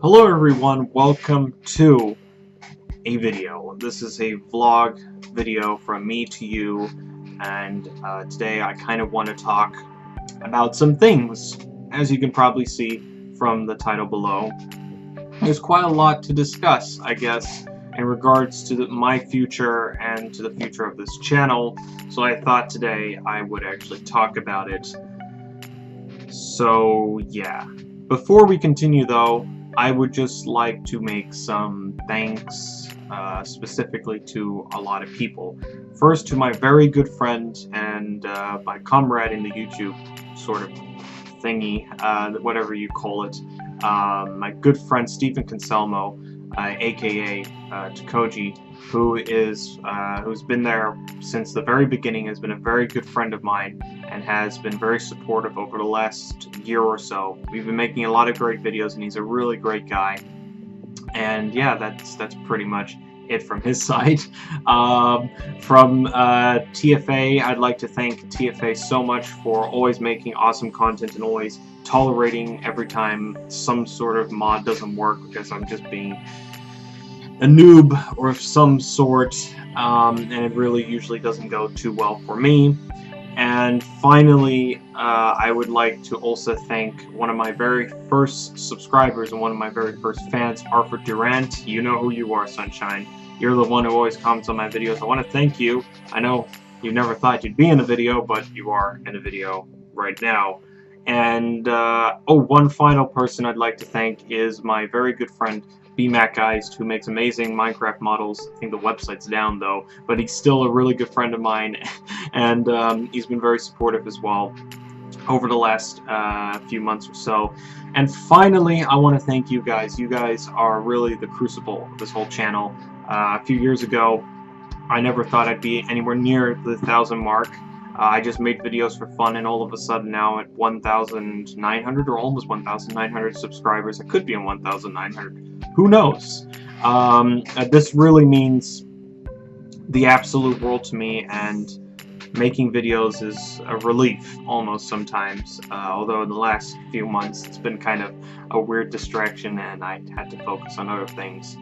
Hello everyone, welcome to a video. This is a vlog video from me to you, and today I kind of want to talk about some things. As you can probably see from the title below, there's quite a lot to discuss, I guess, in regards to my future and to the future of this channel, so I thought today I would actually talk about it. So yeah. Before we continue though, I would just like to make some thanks specifically to a lot of people. First, to my very good friend and my comrade in the YouTube sort of thingy, whatever you call it, my good friend Stephen Conselmo, aka Takoji, who's been there since the very beginning, has been a very good friend of mine, and has been very supportive over the last year or so. We've been making a lot of great videos, and he's a really great guy. And yeah, that's pretty much it from his side. From TFA, I'd like to thank TFA so much for always making awesome content and always tolerating every time some sort of mod doesn't work because I'm just being a noob or of some sort, and it really usually doesn't go too well for me. And finally, I would like to also thank one of my very first subscribers and one of my very first fans, Arthur Durant. You know who you are, Sunshine. You're the one who always comments on my videos. I want to thank you. I know you never thought you'd be in a video, but you are in a video right now. And, one final person I'd like to thank is my very good friend, BMacGeist, who makes amazing Minecraft models. I think the website's down though, but he's still a really good friend of mine, and he's been very supportive as well over the last few months or so. And finally, I want to thank you guys. You guys are really the crucible of this whole channel. A few years ago, I never thought I'd be anywhere near the 1,000 mark. I just made videos for fun, and all of a sudden now at 1,900 or almost 1,900 subscribers. I could be in 1,900. Who knows? This really means the absolute world to me, and making videos is a relief almost sometimes. Although in the last few months it's been kind of a weird distraction and I had to focus on other things,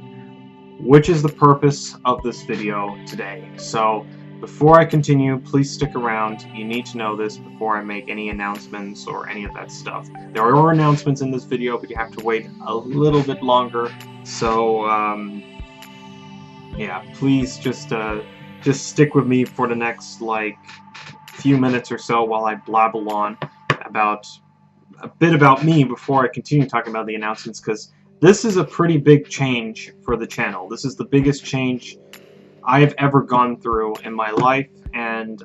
which is the purpose of this video today. So before I continue, please stick around. You need to know this before I make any announcements or any of that stuff. There are announcements in this video, but you have to wait a little bit longer. So, yeah, please just stick with me for the next, like, few minutes or so while I blabble on about a bit about me before I continue talking about the announcements, because this is a pretty big change for the channel. This is the biggest change I've ever gone through in my life, and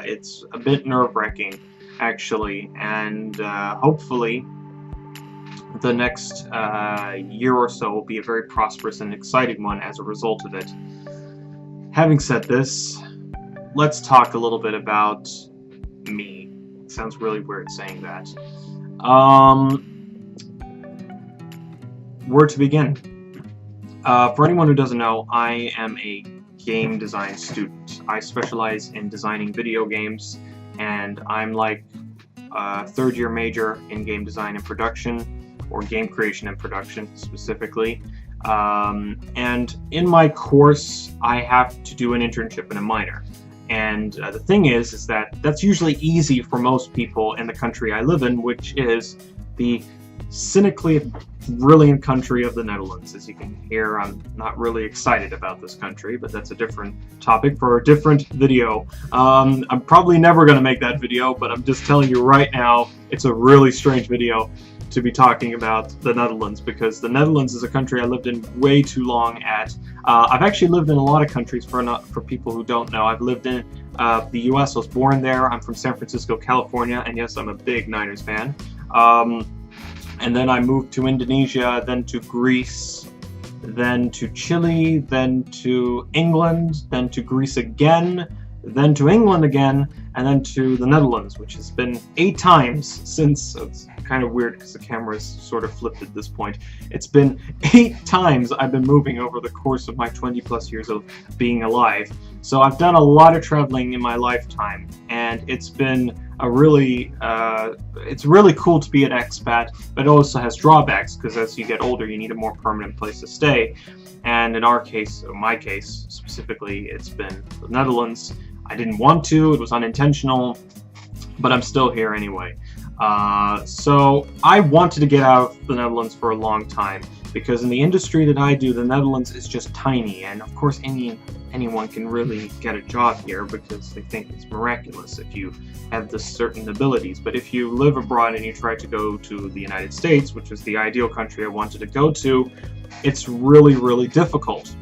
it's a bit nerve-wracking, actually, and hopefully the next year or so will be a very prosperous and exciting one as a result of it. Having said this, let's talk a little bit about me. It sounds really weird saying that. Where to begin? For anyone who doesn't know, I am a game design student. I specialize in designing video games, and I'm like a third-year major in game design and production, or game creation and production specifically. And in my course, I have to do an internship and a minor. And the thing is that that's usually easy for most people in the country I live in, which is the cynically brilliant country of the Netherlands. As you can hear, I'm not really excited about this country, but that's a different topic for a different video. I'm probably never going to make that video, but I'm just telling you right now, it's a really strange video to be talking about the Netherlands, because the Netherlands is a country I lived in way too long at. I've actually lived in a lot of countries, for people who don't know. I've lived in the US, I was born there. I'm from San Francisco, California, and yes, I'm a big Niners fan. And then I moved to Indonesia, then to Greece, then to Chile, then to England, then to Greece again, then to England again, and then to the Netherlands, which has been 8 times since. It's kind of weird because the camera is sort of flipped at this point. It's been 8 times I've been moving over the course of my 20 plus years of being alive. So I've done a lot of traveling in my lifetime, and it's been a really, it's really cool to be an expat, but it also has drawbacks, because as you get older you need a more permanent place to stay. And in our case, or my case specifically, it's been the Netherlands. I didn't want to, it was unintentional, but I'm still here anyway. So I wanted to get out of the Netherlands for a long time, because in the industry that I do, the Netherlands is just tiny, and of course anyone can really get a job here because they think it's miraculous if you have the certain abilities. But if you live abroad and you try to go to the United States, which is the ideal country I wanted to go to, it's really, really difficult.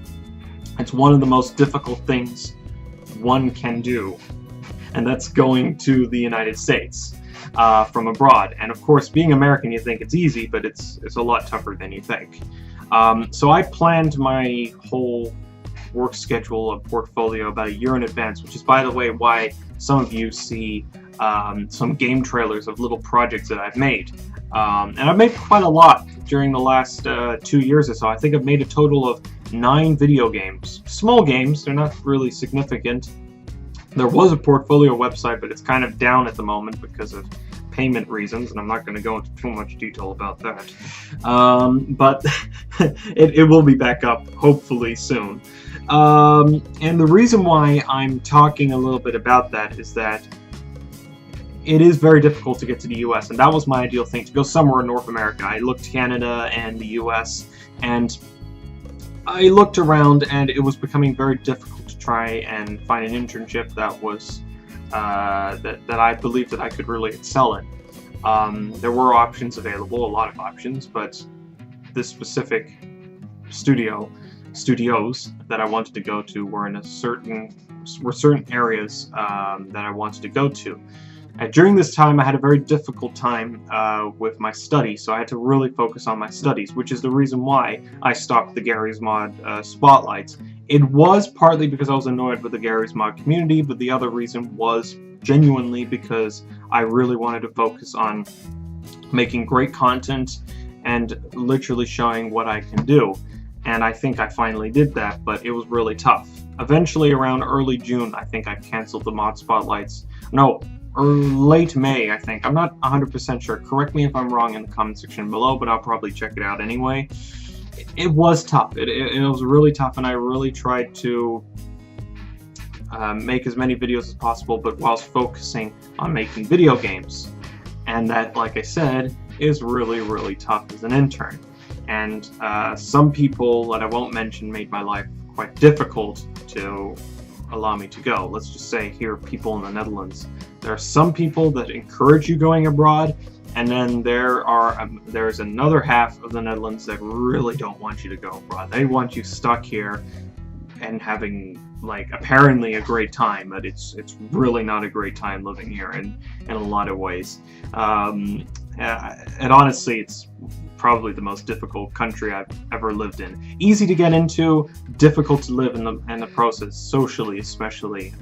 It's one of the most difficult things one can do, and that's going to the United States from abroad. And of course, being American, you think it's easy, but it's a lot tougher than you think. So I planned my whole work schedule and portfolio about a year in advance, which is, by the way, why some of you see some game trailers of little projects that I've made. And I've made quite a lot during the last 2 years or so. I think I've made a total of 9 video games. Small games, they're not really significant. There was a portfolio website, but it's kind of down at the moment because of payment reasons, and I'm not going to go into too much detail about that. But it will be back up hopefully soon. And the reason why I'm talking a little bit about that is that it is very difficult to get to the US, and that was my ideal thing, to go somewhere in North America. I looked Canada and the US, and I looked around, and it was becoming very difficult to try and find an internship that was that I believed that I could really excel in. There were options available, a lot of options, but this specific studios that I wanted to go to were certain areas that I wanted to go to. During this time, I had a very difficult time with my studies, so I had to really focus on my studies, which is the reason why I stopped the Garry's Mod spotlights. It was partly because I was annoyed with the Garry's Mod community, but the other reason was genuinely because I really wanted to focus on making great content and literally showing what I can do. And I think I finally did that, but it was really tough. Eventually, around early June, I think I canceled the mod spotlights. No, or late May, I think. I'm not 100% sure. Correct me if I'm wrong in the comment section below, but I'll probably check it out anyway. It was tough. It was really tough, and I really tried to make as many videos as possible, but whilst focusing on making video games. And that, like I said, is really, really tough as an intern. And some people that I won't mention made my life quite difficult to allow me to go. Let's just say here, people in the Netherlands. There are some people that encourage you going abroad, and then there's another half of the Netherlands that really don't want you to go abroad. They want you stuck here and having, like, apparently a great time, but it's really not a great time living here in a lot of ways. And honestly, it's probably the most difficult country I've ever lived in. Easy to get into, difficult to live in the process, socially especially.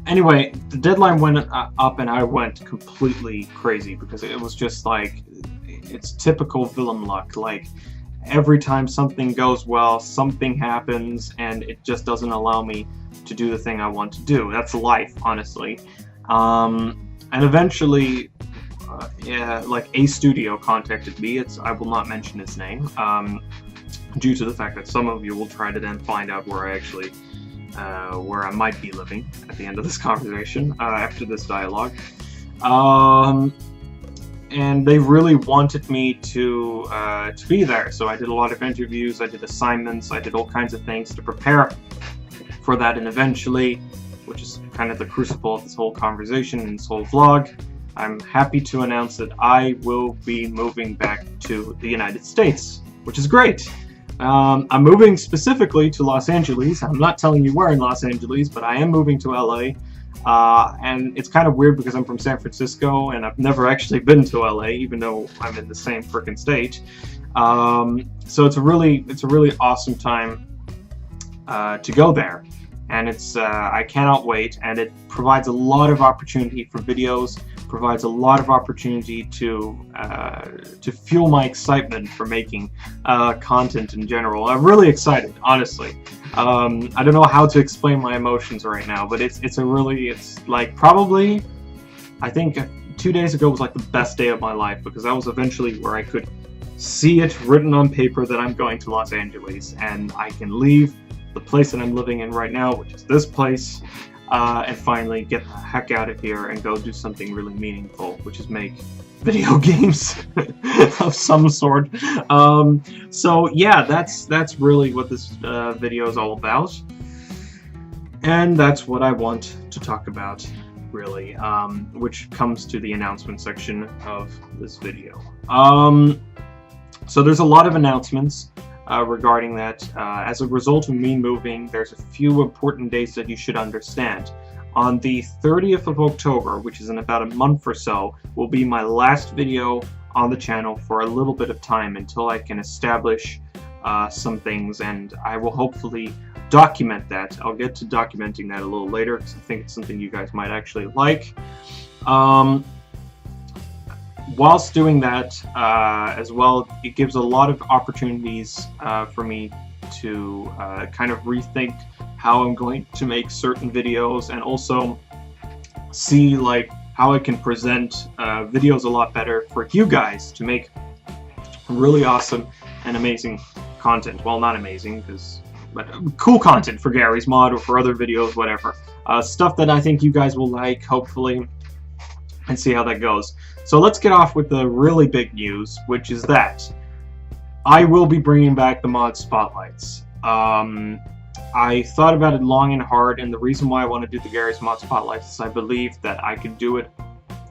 Anyway, the deadline went up and I went completely crazy because it was just like, it's typical villain luck. Like, every time something goes well, something happens and it just doesn't allow me to do the thing I want to do. That's life, honestly. And eventually, like, a studio contacted me. I will not mention its name, due to the fact that some of you will try to then find out where I might be living at the end of this conversation, after this dialogue. And they really wanted me to be there, so I did a lot of interviews, I did assignments, I did all kinds of things to prepare for that, and eventually, which is kind of the crucible of this whole conversation and this whole vlog, I'm happy to announce that I will be moving back to the United States, which is great. I'm moving specifically to Los Angeles. I'm not telling you where in Los Angeles, but I am moving to LA. And it's kind of weird because I'm from San Francisco and I've never actually been to LA, even though I'm in the same frickin' state. So it's a really awesome time to go there. and it's I cannot wait, and it provides a lot of opportunity for videos, provides a lot of opportunity to fuel my excitement for making content in general. I'm really excited, honestly. I don't know how to explain my emotions right now, but it's like probably, I think 2 days ago was like the best day of my life, because that was eventually where I could see it written on paper that I'm going to Los Angeles, and I can leave the place that I'm living in right now, which is this place, and finally get the heck out of here and go do something really meaningful, which is make video games of some sort. So yeah, that's really what this video is all about, and that's what I want to talk about, really, which comes to the announcement section of this video. So there's a lot of announcements regarding that. As a result of me moving, there's a few important dates that you should understand. On the 30th of October, which is in about a month or so, will be my last video on the channel for a little bit of time until I can establish some things, and I will hopefully document that. I'll get to documenting that a little later, because I think it's something you guys might actually like. Whilst doing that as well, it gives a lot of opportunities for me to kind of rethink how I'm going to make certain videos, and also see like how I can present videos a lot better for you guys to make really awesome and amazing content. Well, not amazing, but cool content for Garry's Mod or for other videos, whatever. Stuff that I think you guys will like, hopefully, and see how that goes. So let's get off with the really big news, which is that I will be bringing back the mod spotlights. I thought about it long and hard, and the reason why I want to do the Garry's Mod spotlights is I believe that I could do it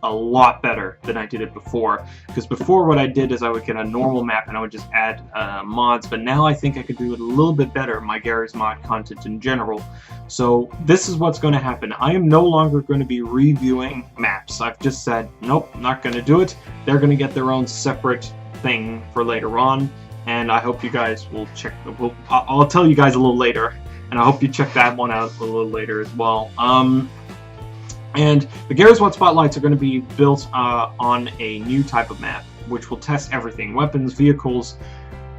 a lot better than I did it before. Because before, what I did is I would get a normal map and I would just add mods, but now I think I could do it a little bit better, my Garry's Mod content in general. So this is what's going to happen. I am no longer going to be reviewing maps. I've just said, nope, not going to do it. They're going to get their own separate thing for later on, and I hope you guys will check. I'll tell you guys a little later, and I hope you check that one out a little later as well. And the Garry's Mod spotlights are going to be built on a new type of map, which will test everything: weapons, vehicles,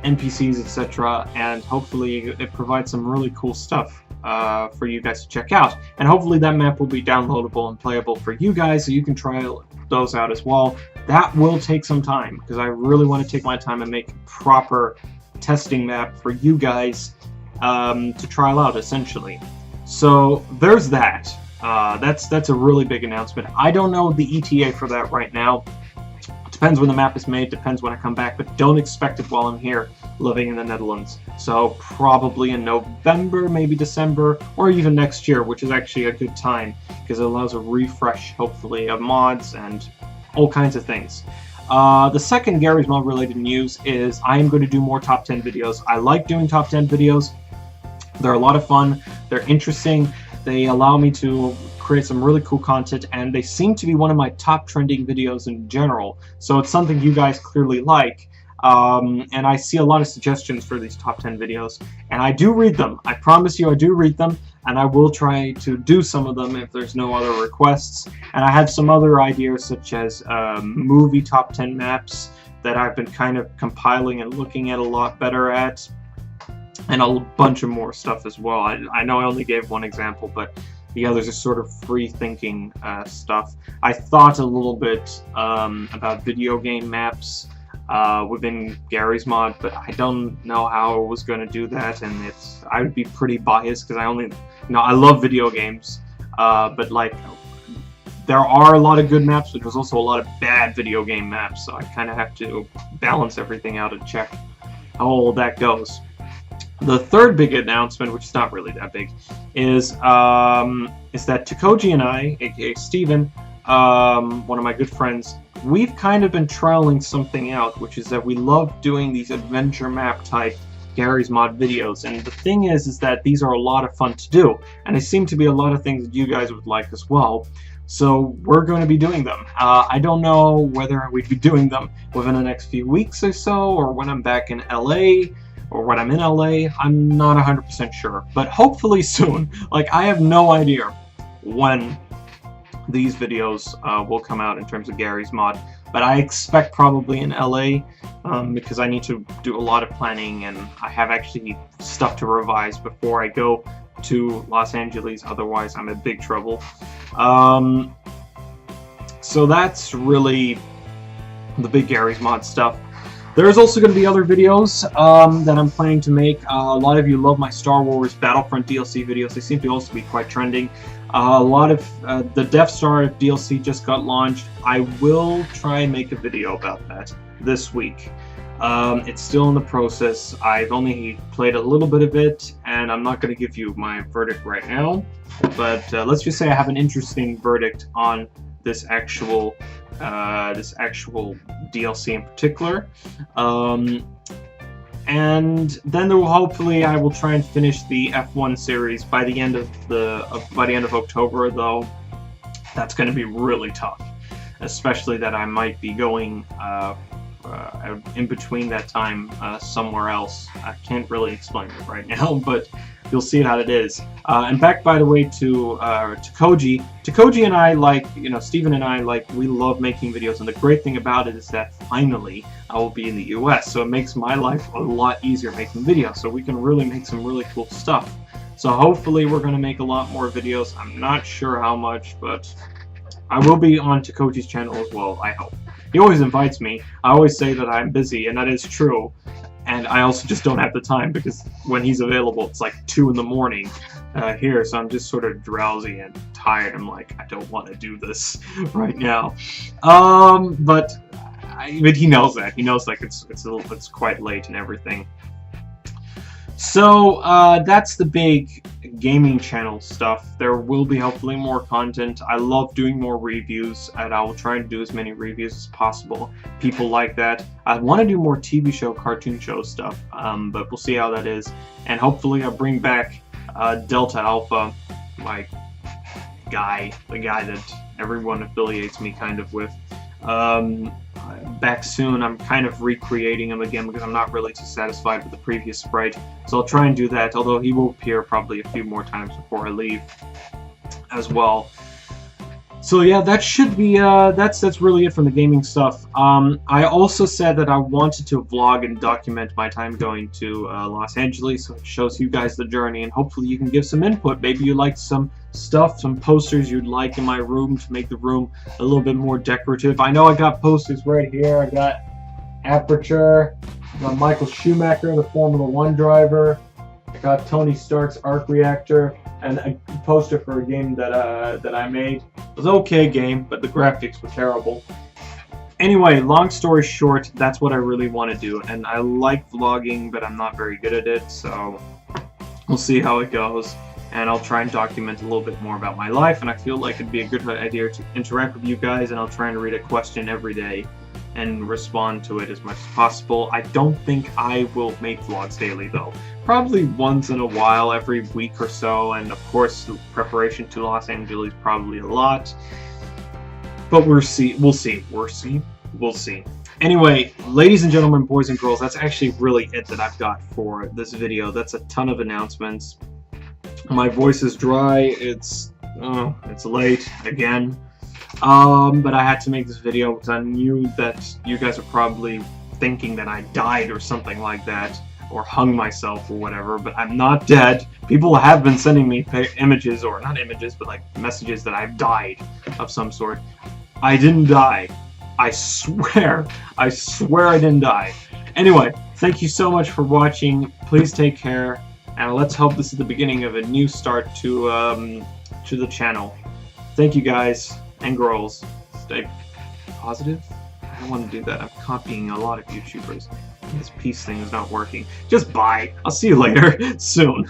NPCs, etc. And hopefully it provides some really cool stuff for you guys to check out. And hopefully that map will be downloadable and playable for you guys, so you can try those out as well. That will take some time, because I really want to take my time and make a proper testing map for you guys to trial out, essentially. So there's that. That's a really big announcement. I don't know the ETA for that right now. It depends when the map is made, depends when I come back, but don't expect it while I'm here living in the Netherlands. So probably in November, maybe December, or even next year, which is actually a good time, because it allows a refresh, hopefully, of mods and all kinds of things. The second Garry's Mod related news is I am going to do more top 10 videos. I like doing top 10 videos. They're a lot of fun. They're interesting. They allow me to create some really cool content, and they seem to be one of my top trending videos in general. So it's something you guys clearly like. And I see a lot of suggestions for these top 10 videos, and I do read them. I promise you I do read them, and I will try to do some of them if there's no other requests. And I have some other ideas, such as movie top 10 maps that I've been kind of compiling and looking at a lot better at, and a bunch of more stuff as well. I know I only gave one example, but the others are sort of free-thinking stuff. I thought a little bit about video game maps within Garry's Mod, but I don't know how I was going to do that, and I would be pretty biased, because I love video games, but like, there are a lot of good maps, but there's also a lot of bad video game maps, so I kind of have to balance everything out and check how all that goes. The third big announcement, which is not really that big, is that Takoji and I, aka Steven, one of my good friends, we've kind of been trialing something out, which is that we love doing these adventure map type Garry's Mod videos. And the thing is that these are a lot of fun to do, and they seem to be a lot of things that you guys would like as well. So we're going to be doing them. I don't know whether we'd be doing them within the next few weeks or so, or when I'm back in LA. or when I'm in LA, I'm not 100% sure. But hopefully soon. Like, I have no idea when these videos will come out in terms of Garry's Mod, but I expect probably in LA, because I need to do a lot of planning, and I have actually stuff to revise before I go to Los Angeles, otherwise I'm in big trouble. So that's really the big Garry's Mod stuff. There's also going to be other videos that I'm planning to make. A lot of you love my Star Wars Battlefront DLC videos. They seem to also be quite trending. A lot of the Death Star DLC just got launched. I will try and make a video about that this week. It's still in the process. I've only played a little bit of it, and I'm not going to give you my verdict right now. But let's just say I have an interesting verdict on this actual DLC in particular. And then there will hopefully I will try and finish the F1 series by the end of October, though that's going to be really tough, especially that I might be going in between that time somewhere else. I can't really explain it right now, but you'll see how it is. And back, by the way, to Koji. Koji and I, like, Steven and I, like, we love making videos, and the great thing about it is that finally I will be in the US, so it makes my life a lot easier making videos, so we can really make some really cool stuff. So hopefully we're going to make a lot more videos. I'm not sure how much, but I will be on Koji's channel as well, I hope. He always invites me. I always say that I'm busy, and that is true. And I also just don't have the time, because when he's available, it's like 2 in the morning here, so I'm just sort of drowsy and tired. I'm like, I don't want to do this right now. But he knows that. He knows, like, it's quite late and everything. So that's the big gaming channel stuff. There will be hopefully more content. I love doing more reviews, and I will try and do as many reviews as possible. People like that. I want to do more TV show, cartoon show stuff, but we'll see how that is. And hopefully I'll bring back Delta Alpha, my guy, the guy that everyone affiliates me kind of with. Back soon. I'm kind of recreating him again because I'm not really too satisfied with the previous sprite, so I'll try and do that, although he will appear probably a few more times before I leave as well. So yeah, that should be that's really it from the gaming stuff. I also said that I wanted to vlog and document my time going to Los Angeles, so it shows you guys the journey, and hopefully you can give some input. Maybe you like some stuff, some posters you'd like in my room to make the room a little bit more decorative. I know I got posters right here. I got Aperture, I got Michael Schumacher, the Formula 1 driver. I got Tony Stark's Arc Reactor, and a poster for a game that I made. It was an okay game, but the graphics were terrible. Anyway, long story short, that's what I really want to do, and I like vlogging, but I'm not very good at it, so we'll see how it goes. And I'll try and document a little bit more about my life, and I feel like it'd be a good idea to interact with you guys, and I'll try and read a question every day and respond to it as much as possible. I don't think I will make vlogs daily, though. Probably once in a while, every week or so, and of course the preparation to Los Angeles probably a lot. But we'll see. Anyway, ladies and gentlemen, boys and girls, that's actually really it that I've got for this video. That's a ton of announcements. My voice is dry. It's late again. But I had to make this video because I knew that you guys are probably thinking that I died or something like that, or hung myself or whatever, but I'm not dead. People have been sending me images, or not images, but like messages that I've died of some sort. I didn't die. I swear I didn't die. Anyway, thank you so much for watching. Please take care, and let's hope this is the beginning of a new start to the channel. Thank you guys and girls. Stay positive. I don't want to do that. I'm copying a lot of YouTubers. This peace thing is not working. Just bye. I'll see you later soon.